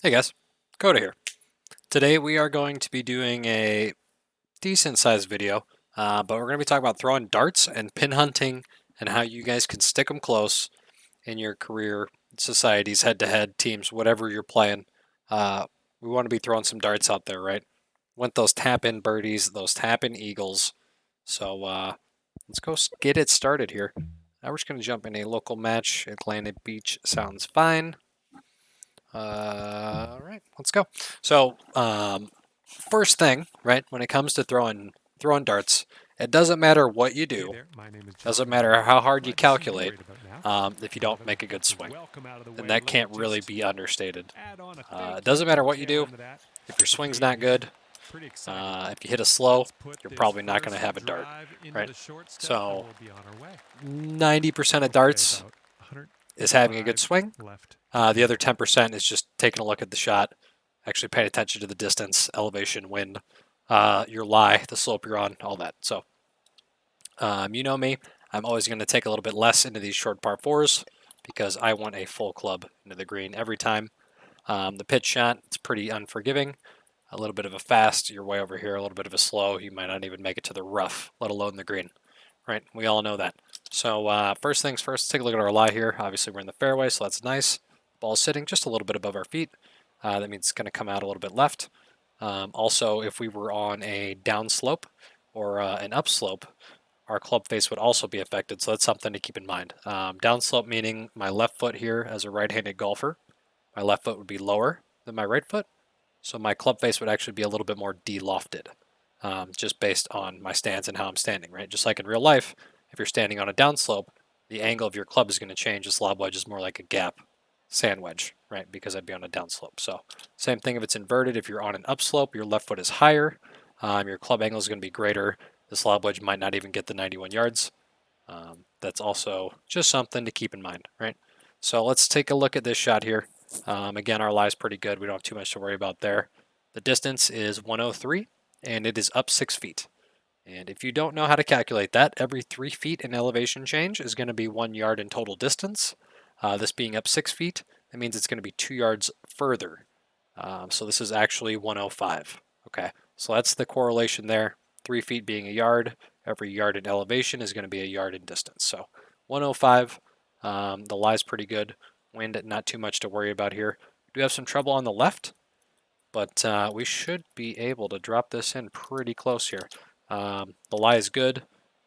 Hey guys, Coda here. Today we are going to be doing a decent sized video, but we're going to be talking about throwing darts and pin hunting and how you guys can stick them close in your career, societies, head to head, teams, whatever you're playing. We want to be throwing some darts out there, right? Want those tap in birdies, those tap in eagles. So let's go get it started here. Now we're just going to jump in a local match. Atlantic Beach sounds fine. All right, let's go. So, first thing, right, when it comes to throwing darts, it doesn't matter what you Hey do. there, my name is John, Doesn't and matter how hard you glad to see you calculate right about now. if you Now don't that make I've a good got the swing, welcome out of the and way, that let me can't really just be understated. add on a thank It you doesn't to matter the what you tail do. end of that. If your The swing's green not here, good, pretty exciting. if you hit a slow, Let's put you're this probably not going to first have a dart, drive into right? the short step, and So, we'll be on our way. 90% of Okay, darts about is having a good 185 swing. left to The go. other 10% is just taking a look at the shot, actually paying attention to the distance, elevation, wind, your lie, the slope you're on, all that. So, you know me, I'm always going to take a little bit less into these short par fours because I want a full club into the green every time. The pitch shot, it's pretty unforgiving. A little bit of a fast, you're way over here. A little bit of a slow, you might not even make it to the rough, let alone the green. Right? We all know that. So first things first, let's take a look at our lie here. Obviously, we're in the fairway, so that's nice. Ball's sitting just a little bit above our feet. That means it's going to come out a little bit left. Also, if we were on a downslope or an upslope, our club face would also be affected, so that's something to keep in mind. Downslope meaning my left foot here as a right-handed golfer, my left foot would be lower than my right foot, so my club face would actually be a little bit more de-lofted, just based on my stance and how I'm standing, right? Just like in real life, if you're standing on a downslope, the angle of your club is going to change. This lob wedge is more like a gap sand wedge, right? Because I'd be on a downslope. So same thing if it's inverted. If you're on an upslope, your left foot is higher. Your club angle is going to be greater. This lob wedge might not even get the 91 yards. That's also just something to keep in mind, right? So let's take a look at this shot here. Again, our lie is pretty good. We don't have too much to worry about there. The distance is 103, and it is up 6 feet. And if you don't know how to calculate that, every 3 feet in elevation change is going to be 1 yard in total distance. This being up 6 feet, that means it's going to be 2 yards further. So this is actually 105. Okay, so that's the correlation there. 3 feet being a yard, every yard in elevation is going to be a yard in distance. So 105, the lie's pretty good. Wind, not too much to worry about here. We do have some trouble on the left, but we should be able to drop this in pretty close here. The lie is good.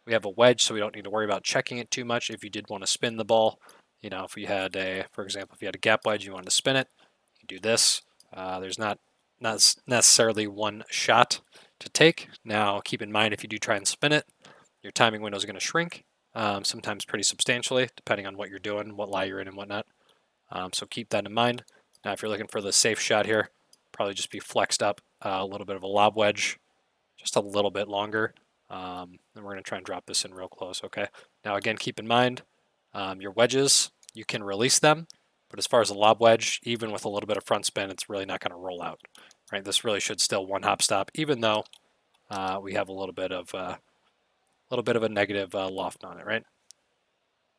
We have a wedge, so we don't need to worry about checking it too much. If you did want to spin the ball, you know, if you had a, for example, if you had a gap wedge, you wanted to spin it, you can do this. There's not necessarily one shot to take. Now, keep in mind if you do try and spin it, your timing window is going to shrink, sometimes pretty substantially, depending on what you're doing, what lie you're in, and whatnot. So keep that in mind. Now, if you're looking for the safe shot here, probably just be flexed up a little bit of a lob wedge, just a little bit longer. And we're going to try and drop this in real close, okay? Now, again, keep in mind your wedges, you can release them, but as far as a lob wedge, even with a little bit of front spin, it's really not going to roll out, right? This really should still one hop stop, even though we have a little bit of a negative loft on it, right?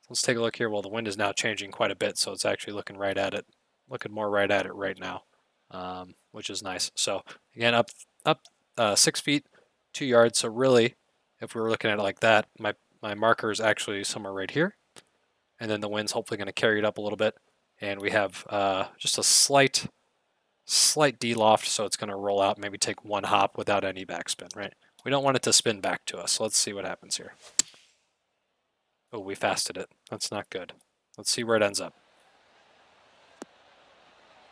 Let's take a look here. Well, the wind is now changing quite a bit, so it's actually looking right at it, looking more right at it right now, which is nice. So again, up 6 feet, 2 yards. So really, if we were looking at it like that, my marker is actually somewhere right here, and then the wind's hopefully going to carry it up a little bit, and we have just a slight de-loft, so it's going to roll out, maybe take one hop without any backspin, right? We don't want it to spin back to us. So let's see what happens here. Oh, we fasted it. That's not good. Let's see where it ends up.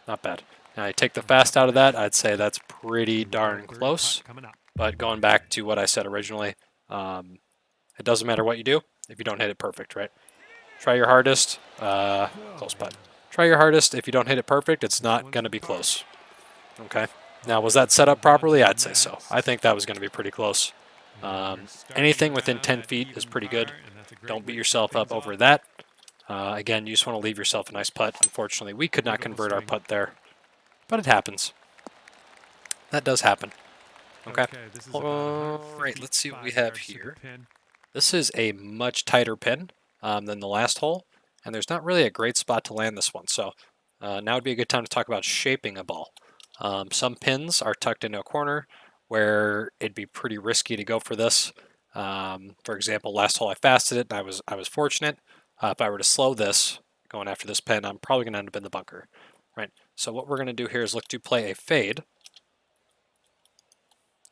Not bad. Now, I take the fast out of that, I'd say that's pretty Here we go, darn birdie putt close. coming up. But going back to what I said originally, it doesn't matter what you do if you don't hit it perfect, right? Try your hardest. Oh, Close man. putt. Try your hardest. If you don't hit it perfect, it's This not one's going a to be par. close. Okay. All Now, right, was that set so up down to properly? the I'd say so. I next. think that was going to be pretty close. And we're starting Anything within around 10 that feet is even pretty good. par, and that's a great Don't beat way to kick yourself up things over off. that. Again, you just want to leave yourself a nice putt. Unfortunately, we could not Beautiful convert our swing. putt there, but it happens. That does happen. Okay. Okay, this is about All right, let's see what we 155 have yards to the here. pin. This is a much tighter pin than the last hole, and there's not really a great spot to land this one. So Now would be a good time to talk about shaping a ball. Some pins are tucked into a corner where it'd be pretty risky to go for this. For example, last hole I fasted it, and I was fortunate. If I were to slow this, going after this pin, I'm probably going to end up in the bunker, right? So what we're going to do here is look to play a fade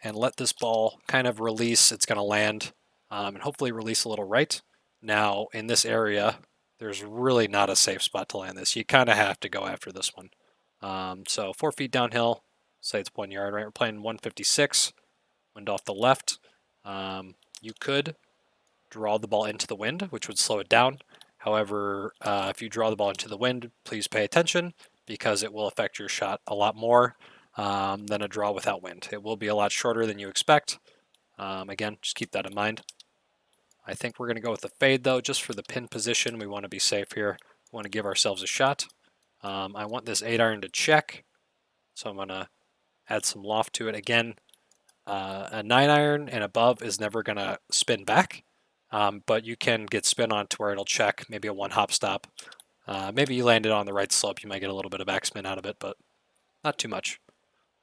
and let this ball kind of release. It's going to land and hopefully release a little right. Now, in this area, there's really not a safe spot to land this. You kind of have to go after this one. So 4 feet downhill, say it's 1 yard, right? We're playing 156, wind off the left. You could draw the ball into the wind, which would slow it down. However, if you draw the ball into the wind, please pay attention because it will affect your shot a lot more than a draw without wind. It will be a lot shorter than you expect. Again, just keep that in mind. I think we're going to go with the fade, though, just for the pin position. We want to be safe here. We want to give ourselves a shot. I want this 8-iron to check, so I'm going to add some loft to it. Again, a 9-iron and above is never going to spin back, but you can get spin on to where it'll check, maybe a 1-hop stop. Maybe you land it on the right slope. You might get a little bit of backspin out of it, but not too much.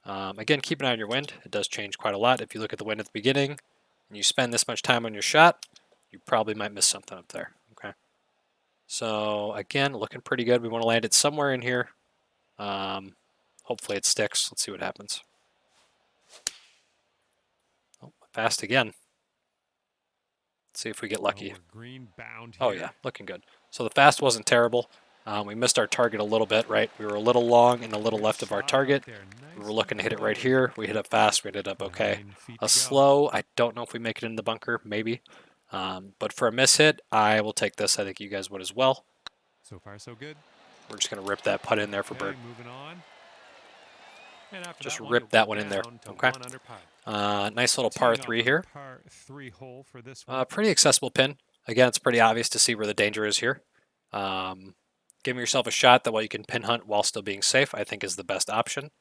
Again, keep an eye on your wind. It does change quite a lot. If you look at the wind at the beginning and you spend this much time on your shot, you probably might miss something up there. Okay. So again, looking pretty good. We want to land it somewhere in here. Hopefully it sticks. Let's see what happens. Oh, fast again. Let's see if we get lucky. Green bound Oh here. yeah, looking good. So the fast wasn't terrible. We missed our target a little bit, right? We were a little long and a little left of our target. We were looking to hit it right here. We hit it fast. We hit it up okay. A slow, I don't know if we make it in the bunker, maybe. But for a miss hit, I will take this. I think you guys would as well. So far, so good. We're just going to rip that putt in there for bird. Moving on. And after Just that rip that one in there. Okay. Nice little par 3 here. Par 3 hole for this one. Pretty accessible pin. Again, it's pretty obvious to see where the danger is here. Giving yourself a shot that way you can pin hunt while still being safe, I think is the best option.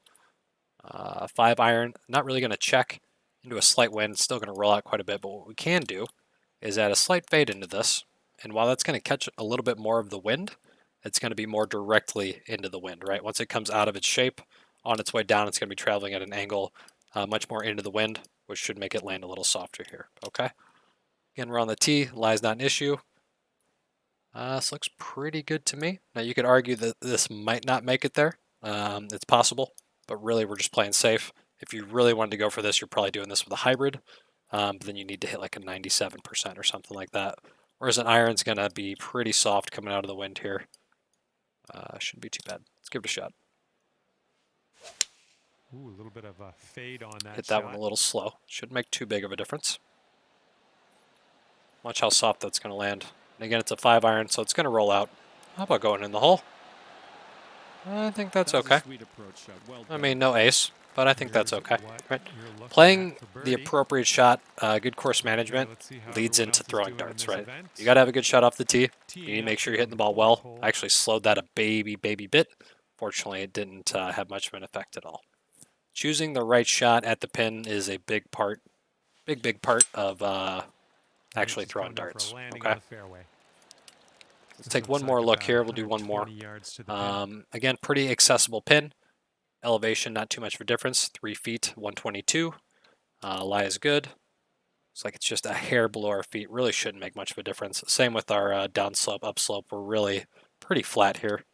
5-iron, not really going to check into a slight wind. It's still going to roll out quite a bit, but what we can do is add a slight fade into this. And while that's going to catch a little bit more of the wind, it's going to be more directly into the wind, right? Once it comes out of its shape, on its way down, it's going to be traveling at an angle much more into the wind, which should make it land a little softer here, okay? Again, we're on the tee. Lie's not an issue. This looks pretty good to me. Now, you could argue that this might not make it there. It's possible, but really we're just playing safe. If you really wanted to go for this, you're probably doing this with a hybrid. But then you need to hit like a 97% or something like that. Whereas an iron's going to be pretty soft coming out of the wind here. Shouldn't be too bad. Let's give it a shot. Ooh, a little bit of a fade on that Hit that one a little slow. Shouldn't make too big of a difference. Watch how soft that's going to land. And again, it's a 5-iron, so it's going to roll out. How about going in the hole? I think that's okay. I mean, no ace, but I think that's okay. Right? Playing the appropriate shot, good course management, leads into throwing darts, right? You got to have a good shot off the tee. You need to make sure you're hitting the ball well. I actually slowed that a baby bit. Fortunately, it didn't have much of an effect at all. Choosing the right shot at the pin is a big part of actually throwing darts. Okay. Let's take one more look here. We'll do one more. Again, pretty accessible pin. Elevation, not too much of a difference. 3 feet, 122. Lie is good. Looks like it's just a hair below our feet. Really shouldn't make much of a difference. Same with our downslope, upslope. We're really pretty flat here.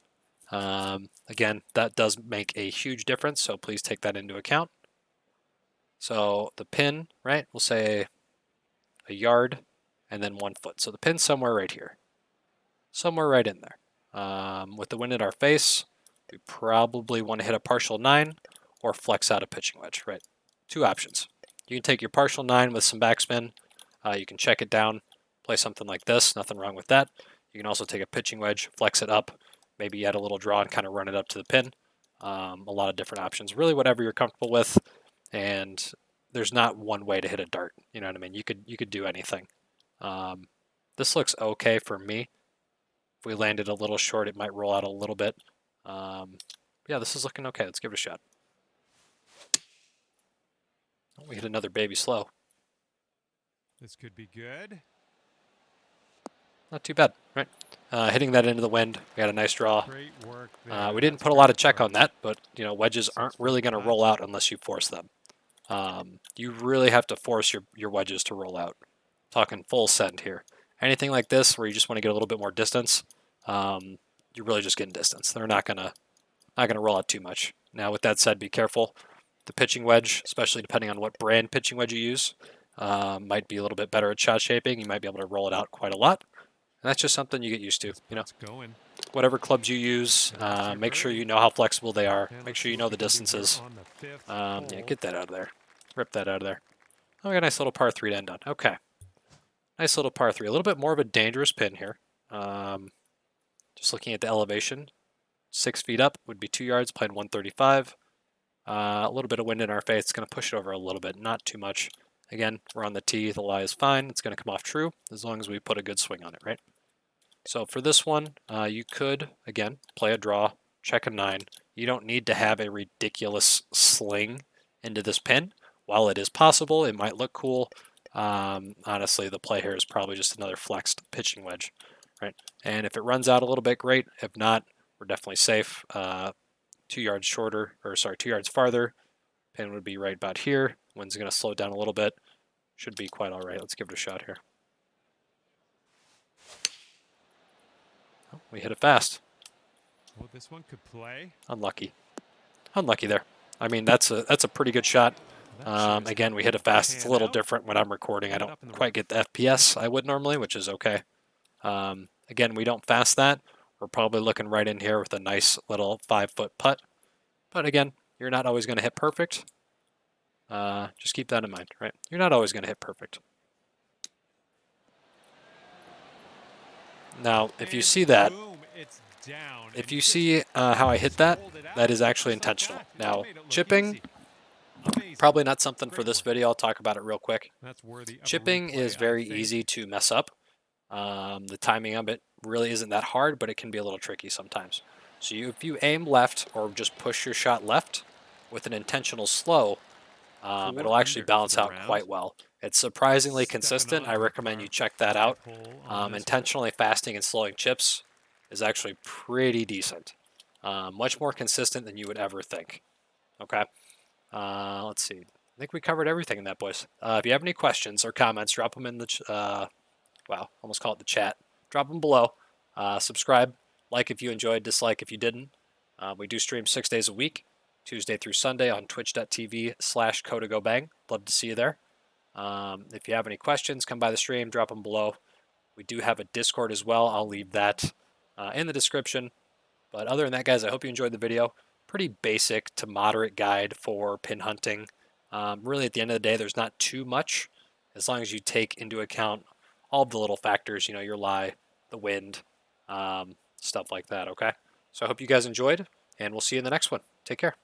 Again, that does make a huge difference, so please take that into account. So the pin, right, we'll say a yard and then 1 foot. So the pin's somewhere right here. Somewhere right in there. With the wind at our face, we probably want to hit a partial 9 or flex out a pitching wedge, right? 2 options. You can take your partial 9 with some backspin. You can check it down, play something like this. Nothing wrong with that. You can also take a pitching wedge, flex it up. Maybe you add a little draw and kind of run it up to the pin. A lot of different options. Really whatever you're comfortable with. And there's not one way to hit a dart. You know what I mean? You could do anything. This looks okay for me. If we landed a little short, it might roll out a little bit. Yeah, this is looking okay. Let's give it a shot. Oh, we hit another baby slow. This could be good. not too bad, right? Hitting that into the wind, we had a nice draw. Great work there. We didn't That's put a lot of great check on approach. that, but wedges aren't 6 really foot going to putt. roll out unless you force them. You really have to force your wedges to roll out. Talking full send here. Anything like this where you just want to get a little bit more distance, you're really just getting distance. They're not gonna roll out too much. Now, with that said, be careful. The pitching wedge, especially depending on what brand pitching wedge you use, might be a little bit better at shot shaping. You might be able to roll it out quite a lot. And that's just something you get used to. This putt's going. Whatever clubs you use, And that's your make sure birdie. you know how flexible they are. And Make let's sure see you what know we the can do here distances. on the 5th Yeah, hole. get that out of there. Rip that out of there. Oh, we got a nice little par 3 to end on. Okay. Nice little par 3. A little bit more of a dangerous pin here. Just looking at the elevation. 6 feet up would be 2 yards, playing 135. A little bit of wind in our face. It's going to push it over a little bit, not too much. Again, we're on the tee. The lie is fine. It's going to come off true as long as we put a good swing on it, right? So for this one, you could, again, play a draw, check a 9. You don't need to have a ridiculous sling into this pin. While it is possible, it might look cool. Honestly, the play here is probably just another flexed pitching wedge, right? And if it runs out a little bit, great. If not, we're definitely safe. 2 yards shorter, or sorry, 2 yards farther. Pin would be right about here. Wind's going to slow down a little bit. Should be quite all right. Let's give it a shot here. Oh, we hit it fast. Well, this one could play. Unlucky. Unlucky there. I mean, that's a pretty good shot. Again, we hit it fast. It's a little different when I'm recording. I don't quite get the FPS I would normally, which is okay. Again, we don't fast that. We're probably looking right in here with a nice little 5-foot putt. But again, you're not always going to hit perfect. Just keep that in mind, right? You're not always going to hit perfect. Now, if you see that, if you see how I hit that, that is actually intentional. Now, chipping, probably not something for this video. I'll talk about it real quick. Chipping is very easy to mess up. The timing of it really isn't that hard, but it can be a little tricky sometimes. So if you aim left or just push your shot left with an intentional slow, it'll actually balance out quite well. It's surprisingly consistent. I recommend you check that out. Intentionally fasting and slowing chips is actually pretty decent. Much more consistent than you would ever think. Okay. Let's see. I think we covered everything in that, boys. If you have any questions or comments, drop them in the wow, almost call it the chat. Drop them below. Subscribe. Like if you enjoyed. Dislike if you didn't. We do stream 6 days a week, Tuesday through Sunday on twitch.tv/KodaGoBang. Love to see you there. If you have any questions, come by the stream. Drop them below. We do have a Discord as well. I'll leave that in the description. But other than that, guys, I hope you enjoyed the video. Pretty basic to moderate guide for pin hunting. Really, at the end of the day, there's not too much as long as you take into account all of the little factors, your lie, the wind, stuff like that, okay? So I hope you guys enjoyed, and we'll see you in the next one. Take care.